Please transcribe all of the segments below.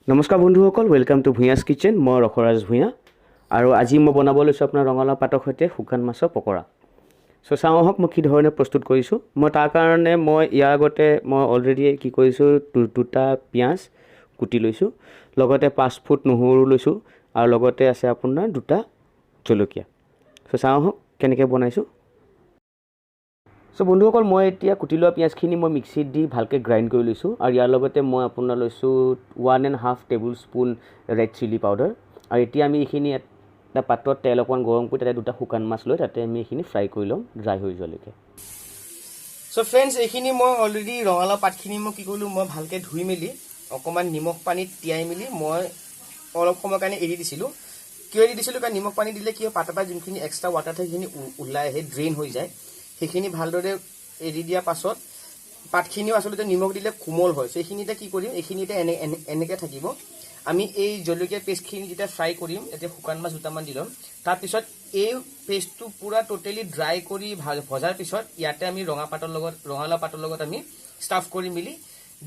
নমস্কাৰ বন্ধুসকল, welcome to Bhuyans kitchen. মই ৰখৰাজ ভূঞা আৰু আজি মই বনাব লৈছোঁ আপোনাৰ ৰঙালাও পাতৰ সৈতে শুকান মাছৰ পকৰা। চ' চাওঁ আহক মই কি ধৰণে প্ৰস্তুত কৰিছোঁ। মই তাৰ কাৰণে ইয়াৰ আগতে অলৰেডি কি কৰিছোঁ, দুটা পিঁয়াজ কুটি লৈছোঁ, লগতে 5 ফুট নহৰু লৈছোঁ আৰু লগতে আছে আপোনাৰ দুটা জলকীয়া। চ' চাওঁ আহক কেনেকৈ বনাইছোঁ। চ' বন্ধুসকল, মই এতিয়া কুটি লোৱা পিঁয়াজখিনি মই মিক্সিত দি ভালকৈ গ্ৰাইণ্ড কৰি লৈছোঁ আৰু ইয়াৰ লগতে মই আপোনাৰ লৈছোঁ 1.5 tablespoon red chilli powder. আৰু এতিয়া আমি এইখিনি এটা পাত্ৰত তেল অকণমান গৰম কৰি তাতে দুটা শুকান মাছ লৈ তাতে আমি এইখিনি ফ্ৰাই কৰি ল'ম ড্ৰাই হৈ যোৱালৈকে। চ' ফ্ৰেণ্ডছ, এইখিনি মই অলৰেডি ৰঙালাও পাতখিনি মই কি কৰিলোঁ, মই ভালকৈ ধুই মেলি অকণমান নিমখ পানীত তিয়াই মেলি মই অলপ সময়ৰ কাৰণে এৰি দিছিলোঁ। কিয় এৰি দিছিলোঁ? কাৰণ নিমখ পানী দিলে কি হয়, পাতৰ পৰা যোনখিনি এক্সট্ৰা ৱাটাৰ থাকে সেইখিনি ওলাই আহে, ড্ৰেইন হৈ যায়। সেইখিনি ভালদৰে এৰি দিয়াৰ পাছত পাতখিনিও আচলতে নিমখ দিলে কোমল হয়। চ' এইখিনি এতিয়া কি কৰিম, এইখিনি এতিয়া এনেকৈ থাকিব। আমি এই জলকীয়া পেষ্টখিনি যেতিয়া ফ্ৰাই কৰিম, এতিয়া শুকান মাছ দুটামান দি ল'ম। তাৰপিছত এই পেষ্টটো পূৰা ট'টেলি ড্ৰাই কৰি ভজাৰ পিছত ইয়াতে আমি ৰঙালাও পাতৰ লগত আমি ষ্টাফ কৰি মেলি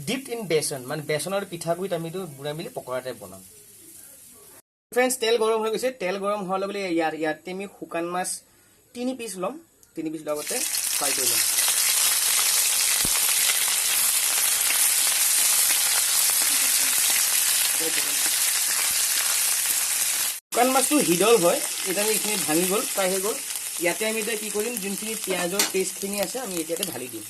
ডিপড ইন বেচন, মানে বেচনৰ পিঠাগুড়িত আমি এইটো বুঢ়াই মেলি পকৰা টাইপ বনাম। ফ্ৰেণ্ডছ, তেল গৰম হৈ গৈছে। তেল গৰম হোৱাৰ লগে লগে ইয়াতে আমি শুকান মাছ 3 পিচ ল'ম। 3 পিচ লগতে ফ্ৰাই কৰি ল'ম। শুকান মাছটো হিডল হয়, এতিয়া আমি এইখিনি ভাঙি গ'ল, ফ্ৰাই হৈ গ'ল। ইয়াতে আমি এতিয়া কি কৰিম, যোনখিনি পিঁয়াজৰ পেষ্টখিনি আছে আমি এতিয়াতে ঢালি দিম।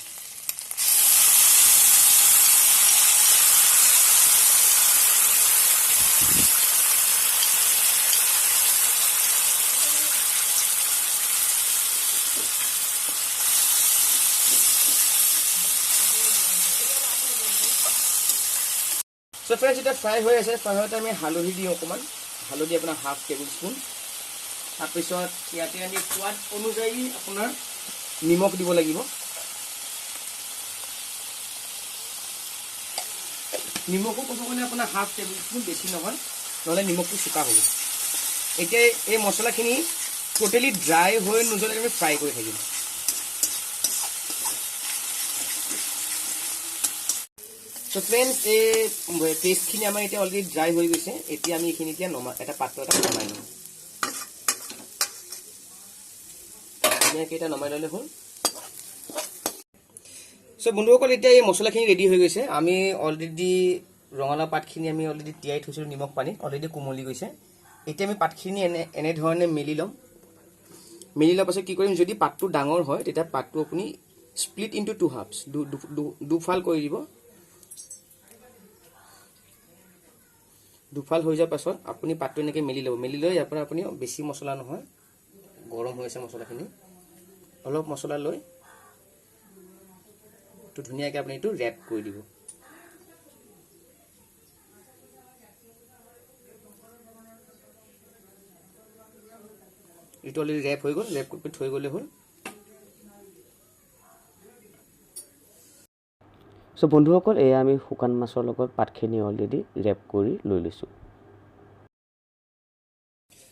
চ' ফ্ৰেণ্ডছ, এতিয়া ফ্ৰাই হৈ আছে। ফ্ৰাই হওঁতে আমি হালধি দিওঁ অকণমান, হালধি আপোনাৰ 1/2 টেবুল স্পুন। তাৰপিছত ইয়াতে আমি সোৱাদ অনুযায়ী আপোনাৰ নিমখ দিব লাগিব। নিমখো ক'ব গ'লে আপোনাৰ 1/2 টেবুল স্পুন, বেছি নহয়, নহ'লে নিমখটো চোকা হ'ব। এতিয়া এই মছলাখিনি ট'টেলি ড্ৰাই হৈ নোযোৱালৈকে আমি ফ্ৰাই কৰি থাকিম। চ' ফ্ৰেণ্ডছ, এই পেষ্টখিনি আমাৰ এতিয়া অলৰেডি ড্ৰাই হৈ গৈছে। এতিয়া আমি এইখিনি এতিয়া এটা পাত্ৰ এটা নমাই ল'ম। ধুনীয়াকৈ এটা নমাই ল'লে হ'ল। চ' বন্ধুসকল, এতিয়া এই মছলাখিনি ৰেডি হৈ গৈছে। আমি অলৰেডি ৰঙালাও পাতখিনি আমি অলৰেডি তিয়াই থৈছিলোঁ নিমখ পানীত, অলৰেডি কোমলি গৈছে। এতিয়া আমি পাতখিনি এনেধৰণে মেলি ল'ম। মেলি লোৱাৰ পাছত কি কৰিম, যদি পাতটো ডাঙৰ হয় তেতিয়া পাতটো আপুনি স্প্লিট ইনটু 2 হাফছ, দুফাল কৰি দিব। দুফাল হৈ যোৱাৰ পাছত আপুনি পাতটো এনেকৈ মেলি ল'ব। মেলি লৈ ইয়াৰ পৰা আপুনি বেছি মছলা নহয়, গৰম হৈ আছে মছলাখিনি, অলপ মছলা লৈ তো ধুনীয়াকৈ আপুনি এইটো ৰেপ কৰি দিব। এইটো অলৰেডি ৰেপ হৈ গ'ল, ৰেপ কৰি থৈ গ'লে হ'ল। চ' বন্ধুসকল, এয়া আমি শুকান মাছৰ লগত পাতখিনি অলৰেডি ৰেপ কৰি লৈ লৈছোঁ।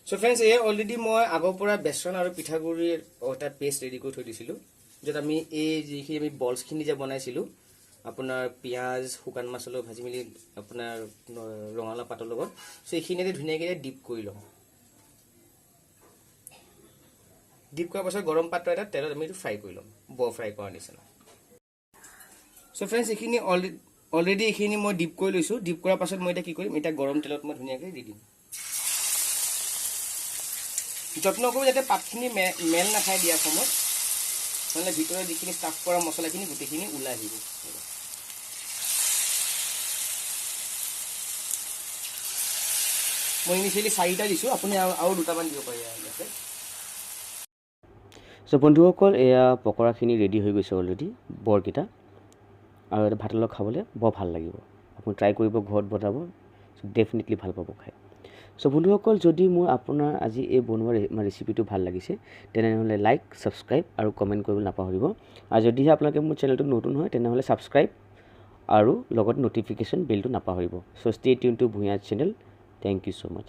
চ' ফ্ৰেণ্ডছ, এই অলৰেডি মই আগৰ পৰা বেচন আৰু পিঠাগুড়িৰ এটা পেষ্ট ৰেডি কৰি থৈ দিছিলোঁ, য'ত আমি এই যিখিনি আমি বলছখিনি যে বনাইছিলোঁ আপোনাৰ পিঁয়াজ শুকান মাছৰ লগত ভাজি মেলি আপোনাৰ ৰঙালাও পাতৰ লগত, চ' এইখিনিতে ধুনীয়াকৈ ডিপ কৰি ল'ম। ডিপ কৰাৰ পাছত গৰম পাত্ৰ এটা তেলত আমি এইটো ফ্ৰাই কৰি ল'ম, ফ্ৰাই কৰাৰ নিচিনা। চ' ফ্ৰেণ্ডছ, এইখিনি অলৰেডি এইখিনি মই ডিপ কৰি লৈছোঁ। ডিপ কৰাৰ পাছত মই এতিয়া কি কৰিম, এতিয়া গৰম তেলত মই ধুনীয়াকৈ দি দিম। যত্ন কৰোঁ যাতে পাতখিনি মেল নাখাই দিয়াৰ সময়ত, নহ'লে ভিতৰত যিখিনি ষ্টাফ কৰা মছলাখিনি গোটেইখিনি ওলাই আহিব। মই ইনিচিয়েলি 4টা দিছোঁ, আপুনি আৰু দুটামান দিব পাৰে ইয়াতে। চ' বন্ধুসকল, এয়া পকৰাখিনি ৰেডি হৈ গৈছে অলৰেডি, বৰকেইটা, আৰু এটা ভাতৰ লগত খাবলৈ বৰ ভাল লাগিব। আপুনি ট্ৰাই কৰিব, ঘৰত বনাব, ডেফিনেটলি ভাল পাব খাই। চ' বন্ধুসকল, যদি মোৰ আপোনাৰ আজি এই বনোৱা ৰেচিপিটো ভাল লাগিছে তেনেহ'লে লাইক, ছাবস্ক্ৰাইব আৰু কমেণ্ট কৰিবলৈ নাপাহৰিব। আৰু যদিহে আপোনালোকে মোৰ চেনেলটো নতুন হয় তেনেহ'লে ছাবস্ক্ৰাইব আৰু লগত ন'টিফিকেশ্যন বেলটো নাপাহৰিব। So' stay tuned to Bhuyan channel. Thank you so' much.